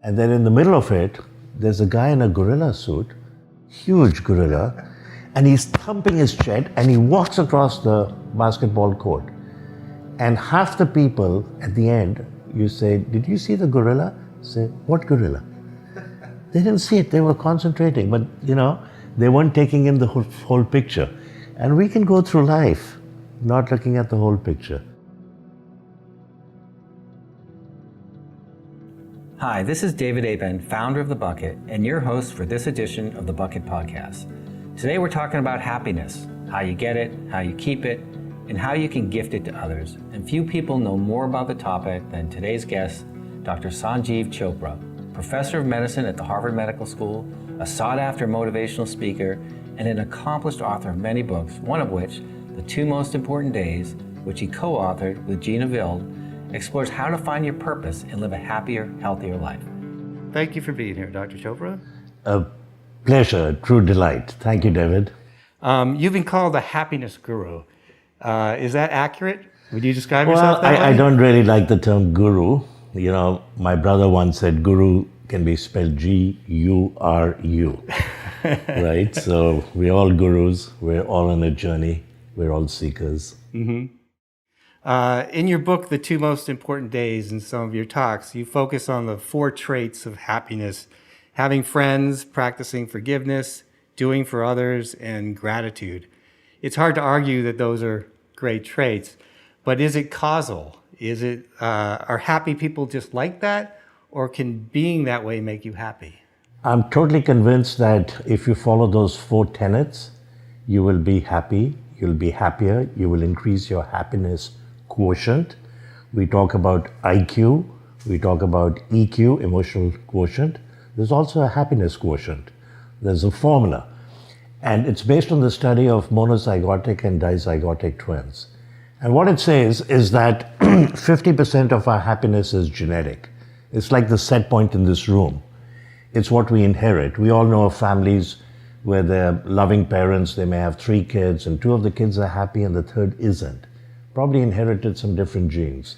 And then in the middle of it, there's a guy in a gorilla suit, huge gorilla, and he's thumping his chest and he walks across the basketball court. And half the people at the end, you say, did you see the gorilla? Say, what gorilla? They didn't see it, they were concentrating, but they weren't taking in the whole picture. And we can go through life not looking at the whole picture. Hi, this is David Aben, founder of The Bucket, and your host for this edition of The Bucket Podcast. Today we're talking about happiness, how you get it, how you keep it, and how you can gift it to others. And few people know more about the topic than today's guest, Dr. Sanjiv Chopra, professor of medicine at the Harvard Medical School, a sought-after motivational speaker, and an accomplished author of many books, one of which, The 2 Most Important Days, which he co-authored with Gina Vild, explores how to find your purpose and live a happier, healthier life. Thank you for being here, Dr. Chopra. A pleasure, a true delight. Thank you, David. You've been called a happiness guru. Is that accurate? Would you describe yourself that way? I don't really like the term guru. My brother once said guru can be spelled G-U-R-U, right? So we're all gurus, we're all on a journey, we're all seekers. Mm-hmm. In your book, The 2 Most Important Days, and some of your talks, you focus on the 4 traits of happiness: having friends, practicing forgiveness, doing for others, and gratitude. It's hard to argue that those are great traits, but is it causal? Are happy people just like that, or can being that way make you happy? I'm totally convinced that if you follow those 4 tenets, you will be happy, you'll be happier, you will increase your happiness quotient. We talk about IQ, we talk about EQ, emotional quotient. There's also a happiness quotient. There's a formula. And it's based on the study of monozygotic and dizygotic twins. And what it says is that 50% of our happiness is genetic. It's like the set point in this room. It's what we inherit. We all know of families where they're loving parents, they may have 3 kids, and 2 of the kids are happy and the 3rd isn't. Probably inherited some different genes.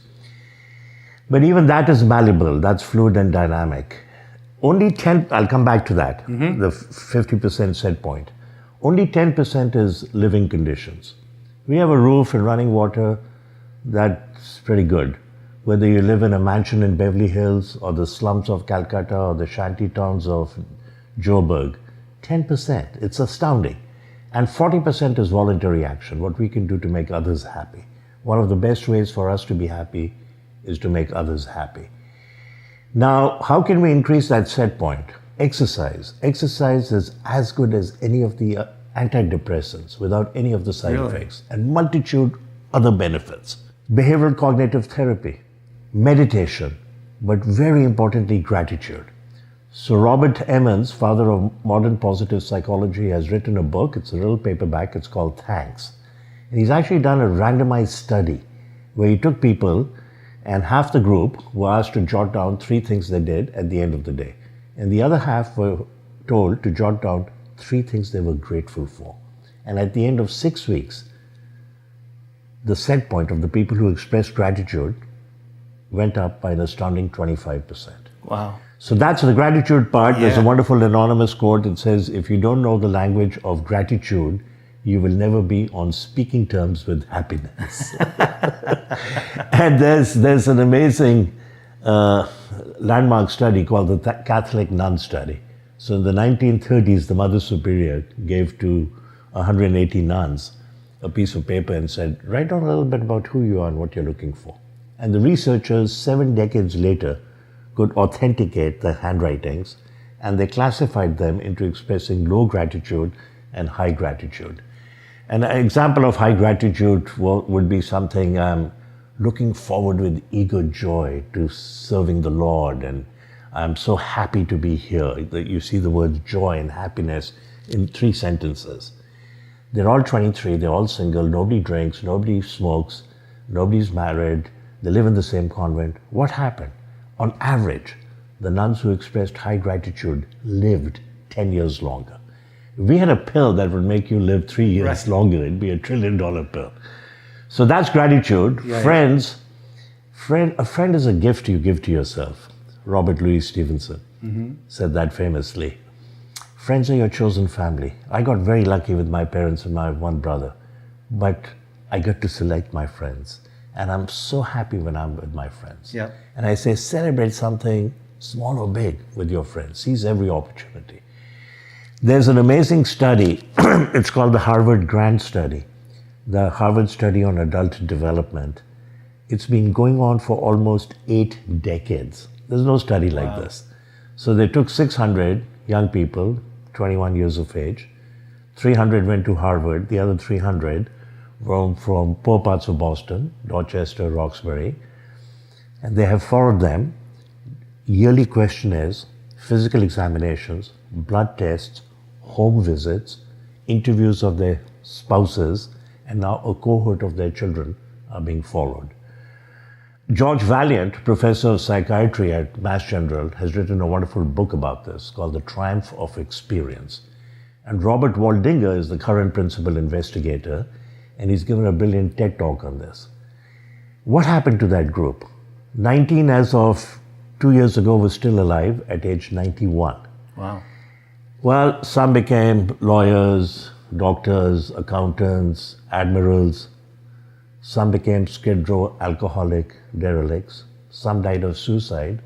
But even that is malleable, that's fluid and dynamic. I'll come back to that, the 50% set point. Only 10% is living conditions. We have a roof and running water, that's pretty good. Whether you live in a mansion in Beverly Hills or the slums of Calcutta or the shanty towns of Joburg, 10%, it's astounding. And 40% is voluntary action, what we can do to make others happy. One of the best ways for us to be happy is to make others happy. Now, how can we increase that set point? Exercise. Exercise is as good as any of the antidepressants without any of the side effects, and multitude other benefits. Behavioral cognitive therapy, meditation, but very importantly, gratitude. So Robert Emmons, father of modern positive psychology, has written a book. It's a little paperback. It's called Thanks. And he's actually done a randomized study where he took people and half the group were asked to jot down 3 things they did at the end of the day. And the other half were told to jot down 3 things they were grateful for. And at the end of 6 weeks, the set point of the people who expressed gratitude went up by an astounding 25%. Wow. So that's the gratitude part. There's a wonderful anonymous quote that says, if you don't know the language of gratitude, you will never be on speaking terms with happiness. And there's an amazing landmark study called the Catholic Nun Study. So in the 1930s, the Mother Superior gave to 180 nuns a piece of paper and said, write down a little bit about who you are and what you're looking for. And the researchers, 7 decades later, could authenticate the handwritings, and they classified them into expressing low gratitude and high gratitude. An example of high gratitude would be something, I'm looking forward with eager joy to serving the Lord, and I'm so happy to be here. You see the words joy and happiness in 3 sentences. They're all 23, they're all single, nobody drinks, nobody smokes, nobody's married, they live in the same convent. What happened? On average, the nuns who expressed high gratitude lived 10 years longer. If we had a pill that would make you live 3 years longer, it'd be $1 trillion pill. So that's gratitude. Friends, a friend is a gift you give to yourself. Robert Louis Stevenson said that famously. Friends are your chosen family. I got very lucky with my parents and my one brother, but I get to select my friends. And I'm so happy when I'm with my friends. Yeah. And I say, celebrate something small or big with your friends. Seize every opportunity. There's an amazing study. It's called the Harvard Grant Study, the Harvard Study on Adult Development. It's been going on for almost 8 decades. There's no study like this. So they took 600 young people, 21 years of age. 300 went to Harvard. The other 300 were from poor parts of Boston, Dorchester, Roxbury. And they have followed them. Yearly questionnaires, physical examinations, blood tests, home visits, interviews of their spouses, and now a cohort of their children are being followed. George Valiant, professor of psychiatry at Mass General, has written a wonderful book about this called The Triumph of Experience. And Robert Waldinger is the current principal investigator, and he's given a brilliant TED talk on this. What happened to that group? 19 as of 2 years ago was still alive at age 91. Wow. Well, some became lawyers, doctors, accountants, admirals. Some became skid row alcoholic derelicts. Some died of suicide.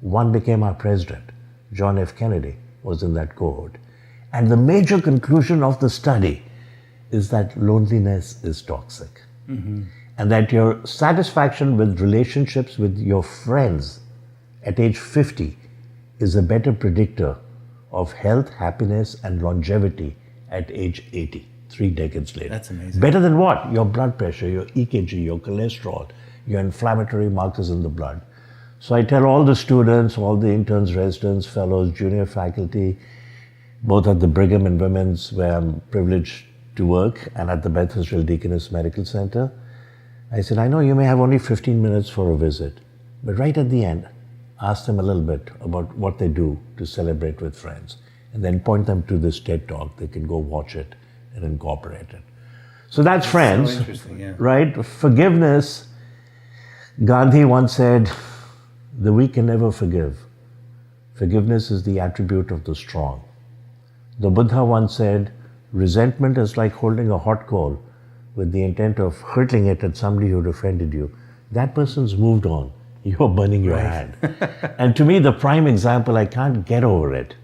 One became our president. John F. Kennedy was in that cohort. And the major conclusion of the study is that loneliness is toxic. And that your satisfaction with relationships with your friends at age 50 is a better predictor of health, happiness, and longevity at age 80, 3 decades later. That's amazing. Better than what? Your blood pressure, your EKG, your cholesterol, your inflammatory markers in the blood. So I tell all the students, all the interns, residents, fellows, junior faculty, both at the Brigham and Women's, where I'm privileged to work, and at the Beth Israel Deaconess Medical Center, I said, I know you may have only 15 minutes for a visit, but right at the end, ask them a little bit about what they do to celebrate with friends, and then point them to this TED Talk. They can go watch it and incorporate it. So that's friends, so interesting, yeah. right? Forgiveness. Gandhi once said, the weak can never forgive. Forgiveness is the attribute of the strong. The Buddha once said, resentment is like holding a hot coal with the intent of hurtling it at somebody who offended you. That person's moved on. You're burning your hand. And to me, the prime example, I can't get over it,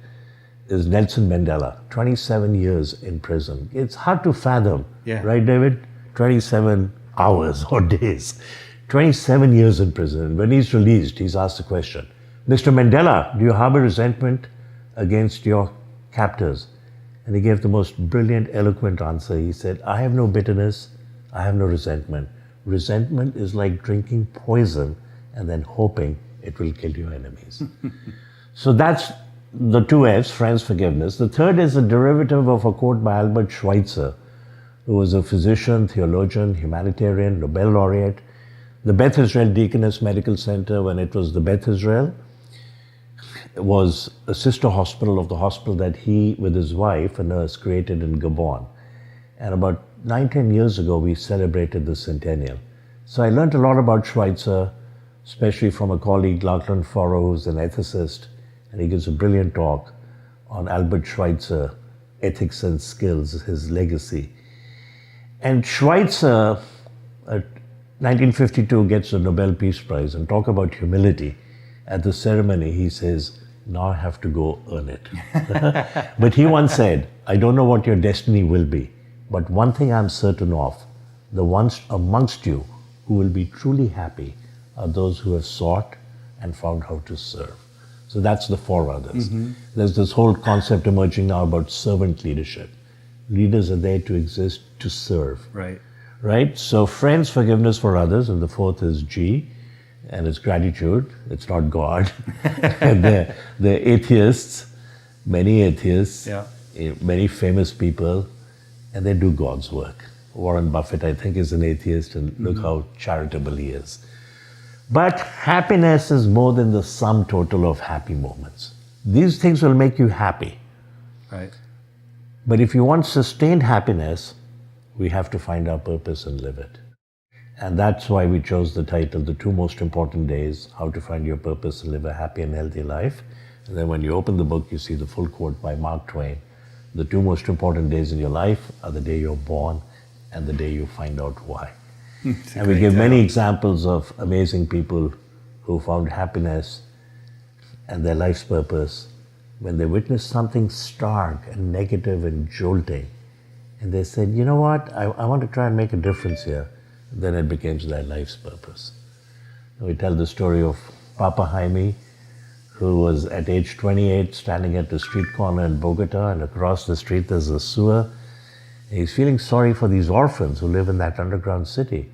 is Nelson Mandela, 27 years in prison. It's hard to fathom, right, David? 27 hours or days. 27 years in prison. When he's released, he's asked the question, Mr. Mandela, do you harbor resentment against your captors? And he gave the most brilliant, eloquent answer. He said, I have no bitterness, I have no resentment. Resentment is like drinking poison and then hoping it will kill your enemies. So that's the 2 F's, friends, forgiveness. The third is a derivative of a quote by Albert Schweitzer, who was a physician, theologian, humanitarian, Nobel laureate. The Beth Israel Deaconess Medical Center, when it was the Beth Israel, was a sister hospital of the hospital that he, with his wife, a nurse, created in Gabon. And about 9-10 years ago, we celebrated the centennial. So I learned a lot about Schweitzer, especially from a colleague, Lachlan Forrow, who's an ethicist, and he gives a brilliant talk on Albert Schweitzer, ethics and skills, his legacy. And Schweitzer, at 1952, gets the Nobel Peace Prize, and talk about humility. At the ceremony, he says, now I have to go earn it. But he once said, I don't know what your destiny will be, but one thing I'm certain of, the ones amongst you who will be truly happy are those who have sought and found how to serve. So that's the 4 others. There's this whole concept emerging now about servant leadership. Leaders are there to exist to serve. Right? So friends, forgiveness for others, and the 4th is G, and it's gratitude. It's not God. And they're atheists, many atheists, many famous people, and they do God's work. Warren Buffett, I think, is an atheist, and look how charitable he is. But happiness is more than the sum total of happy moments. These things will make you happy. But if you want sustained happiness, we have to find our purpose and live it. And that's why we chose the title, The Two Most Important Days, How to Find Your Purpose and Live a Happy and Healthy Life. And then when you open the book, you see the full quote by Mark Twain. The two most important days in your life are the day you're born and the day you find out why. And we give many examples of amazing people who found happiness and their life's purpose when they witnessed something stark and negative and jolting. And they said, you know what, I want to try and make a difference here. Then it became their life's purpose. And we tell the story of Papa Jaime, who was at age 28 standing at the street corner in Bogota, and across the street there's a sewer. And he's feeling sorry for these orphans who live in that underground city.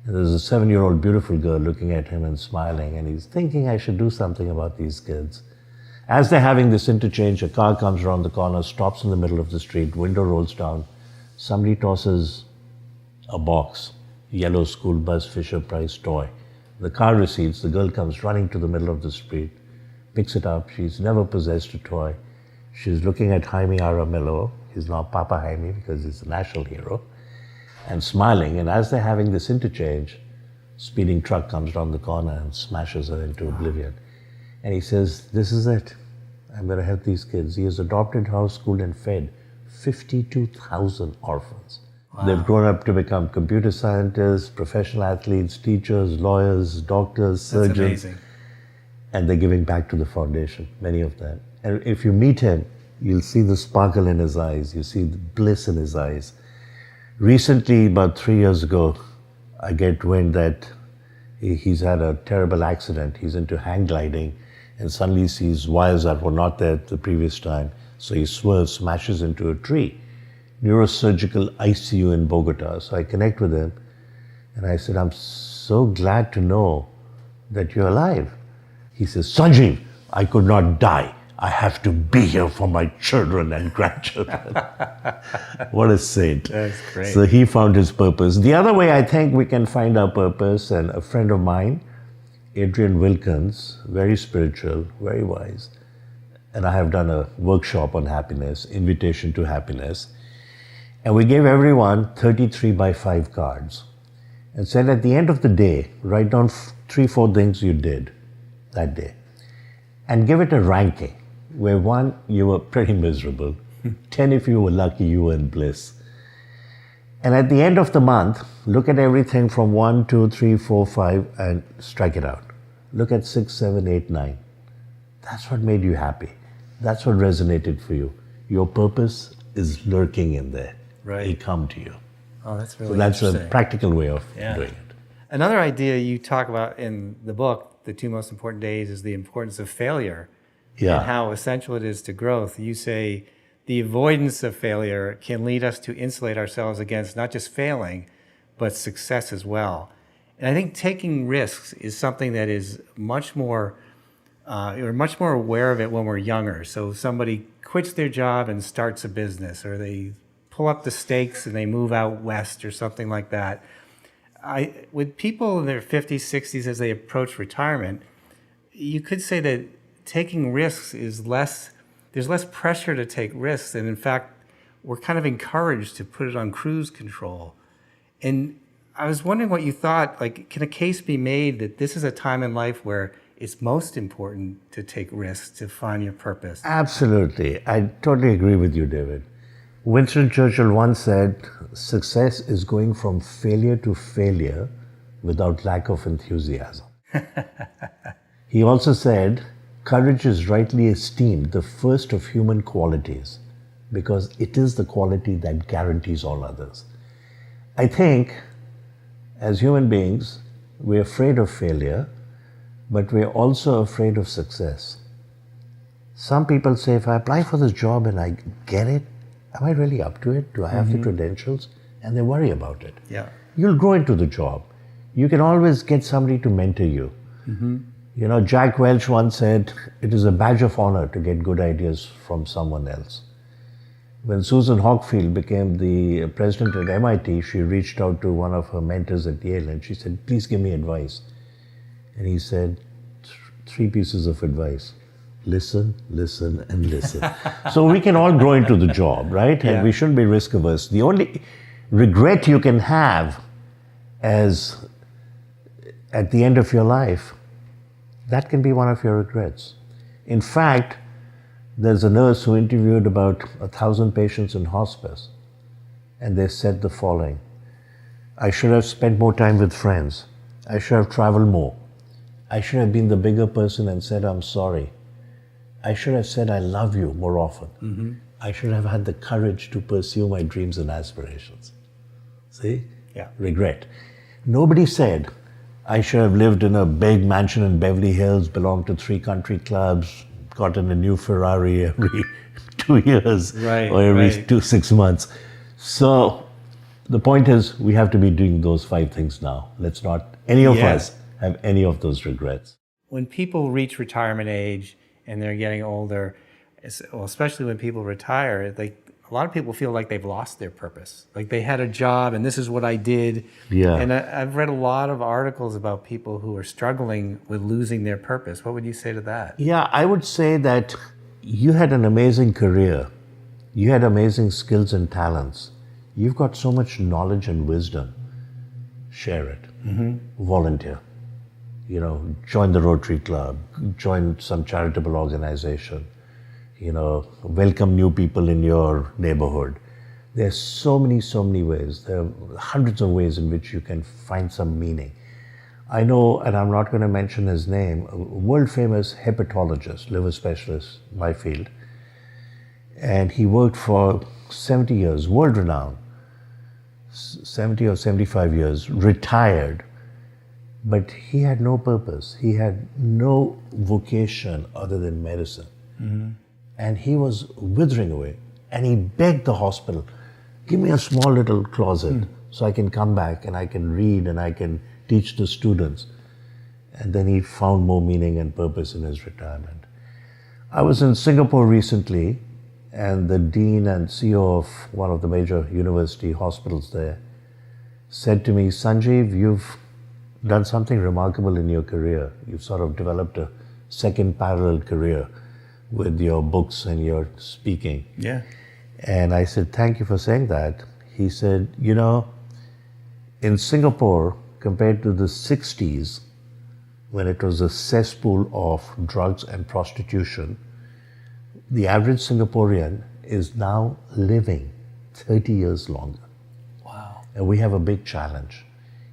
And there's a 7-year-old beautiful girl looking at him and smiling, and he's thinking, I should do something about these kids. As they're having this interchange, a car comes around the corner, stops in the middle of the street, window rolls down. Somebody tosses a box, yellow school bus Fisher-Price toy. The car recedes, the girl comes running to the middle of the street, picks it up. She's never possessed a toy. She's looking at Jaime Aramillo. He's now Papa Jaime because he's a national hero, and smiling. And as they're having this interchange, speeding truck comes around the corner and smashes her into oblivion. And he says, this is it. I'm going to help these kids. He has adopted, housed, schooled, and fed 52,000 orphans. Wow. They've grown up to become computer scientists, professional athletes, teachers, lawyers, doctors, surgeons. That's amazing. And they're giving back to the foundation, many of them. And if you meet him, you'll see the sparkle in his eyes. You see the bliss in his eyes. Recently, about 3 years ago, I get wind that he's had a terrible accident. He's into hang gliding and suddenly sees wires that were not there the previous time. So he swerves, smashes into a tree. Neurosurgical ICU in Bogota. So I connect with him and I said, I'm so glad to know that you're alive. He says, Sanjiv, I could not die. I have to be here for my children and grandchildren. What a saint. That's great. So he found his purpose. The other way I think we can find our purpose, and a friend of mine, Adrian Wilkins, very spiritual, very wise, and I have done a workshop on happiness, Invitation to Happiness, and we gave everyone 33 by 5 cards and said at the end of the day, write down 3-4 things you did that day and give it a ranking, where 1, you were pretty miserable, 10, if you were lucky, you were in bliss. And at the end of the month, look at everything from 1, 2, 3, 4, 5 and strike it out. Look at 6, 7, 8, 9. That's what made you happy. That's what resonated for you. Your purpose is lurking in there. Right. It'll come to you. Oh, that's really So that's interesting. a practical way of doing it. Another idea you talk about in the book, The Two Most Important Days, is the importance of failure and how essential it is to growth. You say the avoidance of failure can lead us to insulate ourselves against not just failing, but success as well. And I think taking risks is something that is much more, you're much more aware of it when we're younger. So somebody quits their job and starts a business, or they pull up the stakes and they move out west or something like that. With people in their 50s, 60s, as they approach retirement, you could say that taking risks is there's less pressure to take risks. And in fact, we're kind of encouraged to put it on cruise control. And I was wondering what you thought, like, can a case be made that this is a time in life where it's most important to take risks to find your purpose? Absolutely. I totally agree with you, David. Winston Churchill once said, success is going from failure to failure without lack of enthusiasm. He also said, courage is rightly esteemed the first of human qualities because it is the quality that guarantees all others. I think as human beings, we're afraid of failure, but we're also afraid of success. Some people say, if I apply for this job and I get it, am I really up to it? Do I have the credentials? And they worry about it. Yeah. You'll grow into the job. You can always get somebody to mentor you. You know, Jack Welch once said, it is a badge of honor to get good ideas from someone else. When Susan Hockfield became the president at MIT, she reached out to one of her mentors at Yale and she said, please give me advice. And he said, 3 pieces of advice. Listen, listen, and listen. So we can all grow into the job, right? And we shouldn't be risk averse. The only regret you can have as at the end of your life, that can be one of your regrets. In fact, there's a nurse who interviewed about 1,000 patients in hospice, and they said the following: I should have spent more time with friends. I should have traveled more. I should have been the bigger person and said, I'm sorry. I should have said, I love you more often. Mm-hmm. I should have had the courage to pursue my dreams and aspirations. See? Yeah. Regret. Nobody said, I should have lived in a big mansion in Beverly Hills, belonged to 3 country clubs, gotten a new Ferrari every 2 years or every 6 months. So the point is, we have to be doing those 5 things now. Let's not, any of us, have any of those regrets. When people reach retirement age and they're getting older, especially when people retire, a lot of people feel like they've lost their purpose. Like they had a job and this is what I did. Yeah. And I've read a lot of articles about people who are struggling with losing their purpose. What would you say to that? Yeah, I would say that you had an amazing career. You had amazing skills and talents. You've got so much knowledge and wisdom. Share it. Mm-hmm. Volunteer. Join the Rotary Club, join some charitable organization, welcome new people in your neighborhood. There's so many ways. There are hundreds of ways in which you can find some meaning. I know, and I'm not going to mention his name, a world famous hepatologist, liver specialist, my field. And he worked for 70 years, world renowned, 70 or 75 years, retired. But he had no purpose. He had no vocation other than medicine. Mm-hmm. And he was withering away. And he begged the hospital, give me a small little closet so I can come back and I can read and I can teach the students. And then he found more meaning and purpose in his retirement. I was in Singapore recently, and the dean and CEO of one of the major university hospitals there said to me, Sanjiv, you've done something remarkable in your career. You've sort of developed a second parallel career with your books and your speaking. Yeah. And I said, thank you for saying that. He said, in Singapore, compared to the 60s, when it was a cesspool of drugs and prostitution, the average Singaporean is now living 30 years longer. Wow. And we have a big challenge.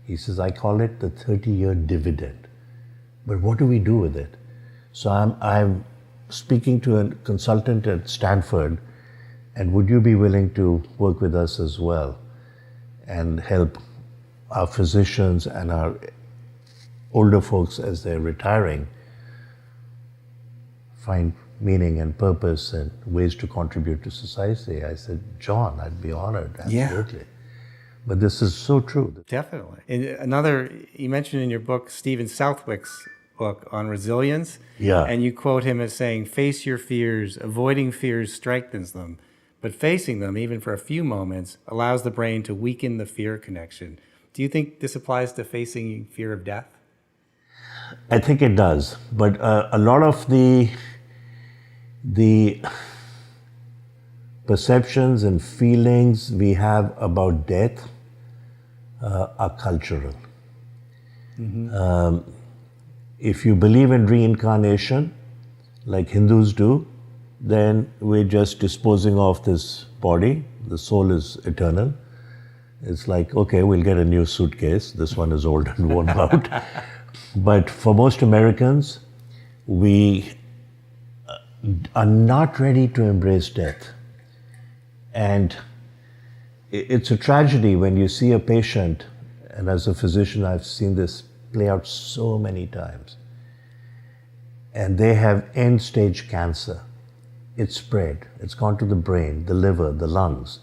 He says, I call it the 30-year dividend. But what do we do with it? So I'm speaking to a consultant at Stanford, and would you be willing to work with us as well and help our physicians and our older folks as they're retiring find meaning and purpose and ways to contribute to society? I said, John, I'd be honored, absolutely. Yeah. But this is so true. Definitely. And you mentioned in your book, Stephen Southwick's book on resilience. Yeah. And you quote him as saying, face your fears, avoiding fears strengthens them. But facing them, even for a few moments, allows the brain to weaken the fear connection. Do you think this applies to facing fear of death? I think it does. But a lot of the perceptions and feelings we have about death are cultural. Mm-hmm. If you believe in reincarnation, like Hindus do, then we're just disposing of this body. The soul is eternal. It's like, okay, we'll get a new suitcase. This one is old and worn out. But for most Americans, we are not ready to embrace death. And it's a tragedy when you see a patient, and as a physician, I've seen this play out so many times, and they have end-stage cancer. It's spread. It's gone to the brain, the liver, the lungs.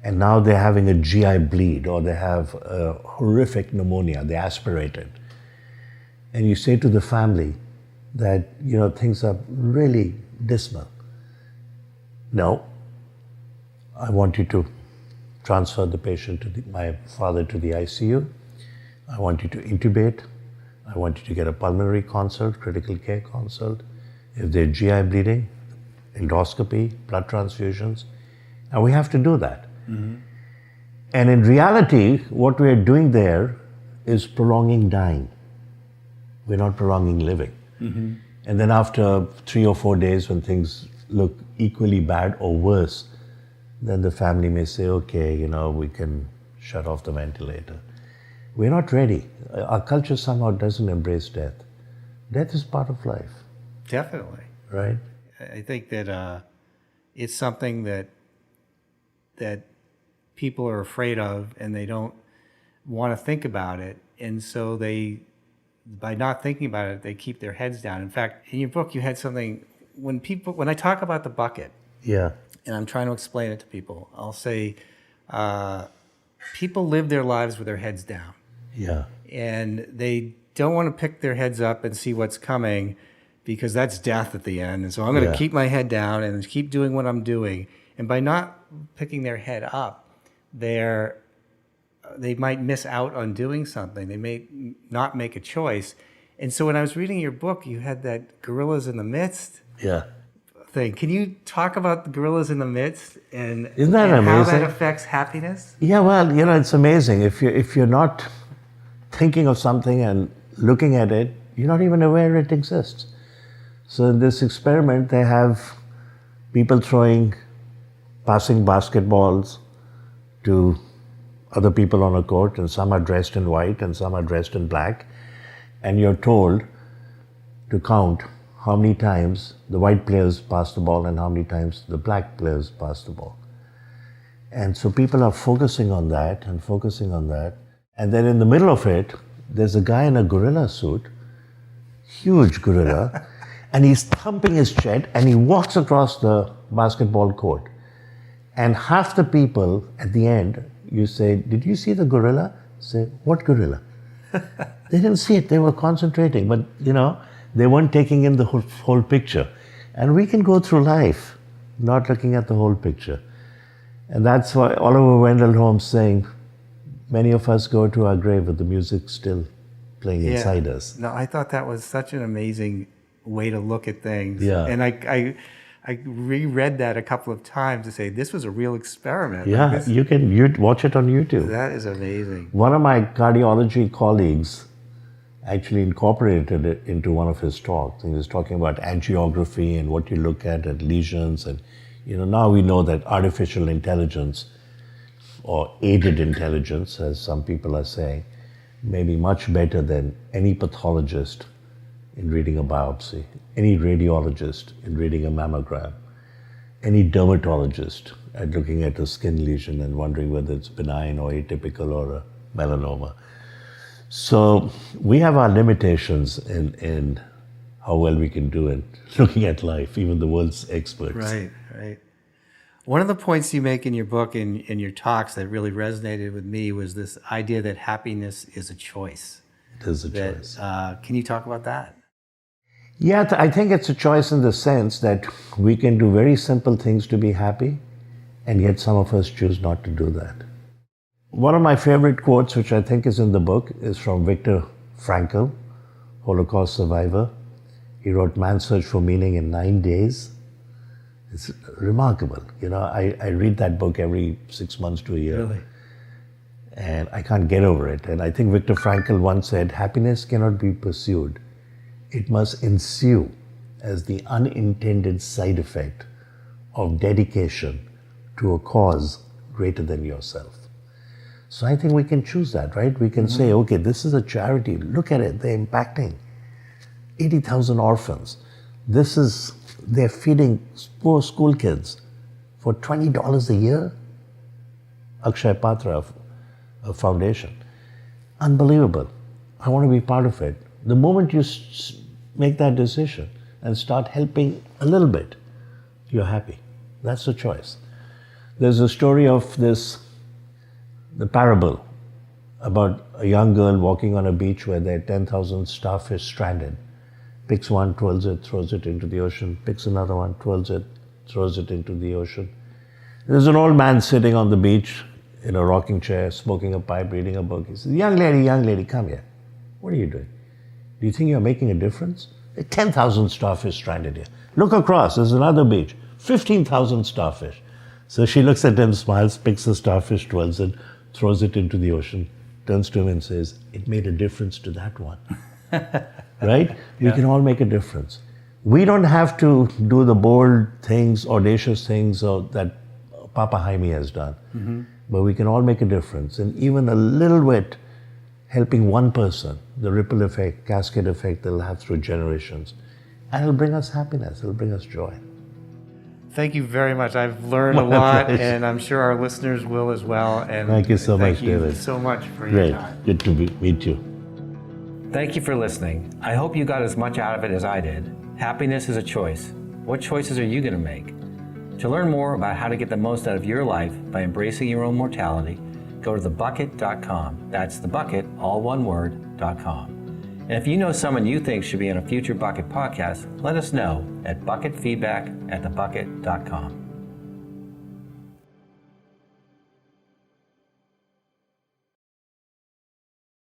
And now they're having a GI bleed, or they have a horrific pneumonia. They aspirate it. And you say to the family that, things are really dismal. No, I want you to transfer the patient to my father to the ICU. I want you to intubate. I want you to get a pulmonary consult, critical care consult. If they're GI bleeding, endoscopy, blood transfusions. And we have to do that. Mm-hmm. And in reality, what we are doing there is prolonging dying. We're not prolonging living. Mm-hmm. And then after 3 or 4 days, when things look equally bad or worse, then the family may say, okay, we can shut off the ventilator. We're not ready. Our culture somehow doesn't embrace death. Death is part of life. Definitely. Right? I think that it's something that people are afraid of, and they don't want to think about it. And so by not thinking about it, they keep their heads down. In fact, in your book, you had something, when I talk about the bucket, Yeah. and I'm trying to explain it to people, I'll say, people live their lives with their heads down. Yeah. And they don't want to pick their heads up and see what's coming, because that's death at the end. And so I'm going to keep my head down and keep doing what I'm doing. And by not picking their head up, they might miss out on doing something. They may not make a choice. And so when I was reading your book, you had that gorillas in the midst Yeah. thing. Can you talk about the gorillas in the midst and, Isn't that and how amazing? that affects happiness? Yeah, well, it's amazing. If you're not thinking of something and looking at it, you're not even aware it exists. So in this experiment, they have people passing basketballs to other people on a court, and some are dressed in white and some are dressed in black, and you're told to count how many times the white players pass the ball and how many times the black players pass the ball. And so people are focusing on that. And then in the middle of it, there's a guy in a gorilla suit, huge gorilla, and he's thumping his chest, and he walks across the basketball court. And half the people at the end, you say, did you see the gorilla? Say, what gorilla? They didn't see it, they were concentrating, but they weren't taking in the whole picture. And we can go through life not looking at the whole picture. And that's why Oliver Wendell Holmes saying, many of us go to our grave with the music still playing inside us. No, I thought that was such an amazing way to look at things. Yeah. And I reread that a couple of times to say, this was a real experiment. Yeah, you can watch it on YouTube. That is amazing. One of my cardiology colleagues actually incorporated it into one of his talks. He was talking about angiography and what you look at lesions. And now we know that artificial intelligence, or aided intelligence, as some people are saying, may be much better than any pathologist in reading a biopsy, any radiologist in reading a mammogram, any dermatologist at looking at a skin lesion and wondering whether it's benign or atypical or a melanoma. So we have our limitations in how well we can do it, looking at life, even the world's experts. Right. One of the points you make in your book, in your talks, that really resonated with me was this idea that happiness is a choice. It is a choice. Can you talk about that? Yeah, I think it's a choice in the sense that we can do very simple things to be happy, and yet some of us choose not to do that. One of my favorite quotes, which I think is in the book, is from Viktor Frankl, Holocaust survivor. He wrote Man's Search for Meaning in 9 days. It's remarkable. I read that book every 6 months to a year. Really? And I can't get over it. And I think Viktor Frankl once said, happiness cannot be pursued. It must ensue as the unintended side effect of dedication to a cause greater than yourself. So I think we can choose that, right? We can say, okay, this is a charity. Look at it. They're impacting 80,000 orphans. They're feeding poor school kids for $20 a year. Akshay Patra Foundation. Unbelievable. I want to be part of it. The moment you make that decision and start helping a little bit, you're happy. That's the choice. There's a story of the parable about a young girl walking on a beach where there are 10,000 starfish stranded. Picks one, twirls it, throws it into the ocean. Picks another one, twirls it, throws it into the ocean. There's an old man sitting on the beach in a rocking chair, smoking a pipe, reading a book. He says, young lady, come here. What are you doing? Do you think you're making a difference? There are 10,000 starfish stranded here. Look across, there's another beach. 15,000 starfish. So she looks at him, smiles, picks the starfish, twirls it, throws it into the ocean, turns to him and says, it made a difference to that one. Right? We can all make a difference. We don't have to do the bold things, audacious things that Papa Jaime has done. But we can all make a difference. And even a little bit helping one person, the ripple effect, cascade effect that will have through generations. And it'll bring us happiness, it'll bring us joy. Thank you very much. I've learned a lot, and I'm sure our listeners will as well. And thank you so much, David. Thank you so much for Great. your time. Good to meet you. Thank you for listening. I hope you got as much out of it as I did. Happiness is a choice. What choices are you going to make? To learn more about how to get the most out of your life by embracing your own mortality, go to thebucket.com. That's thebucket, all one word, .com. And if you know someone you think should be on a future Bucket podcast, let us know at bucketfeedback@thebucket.com.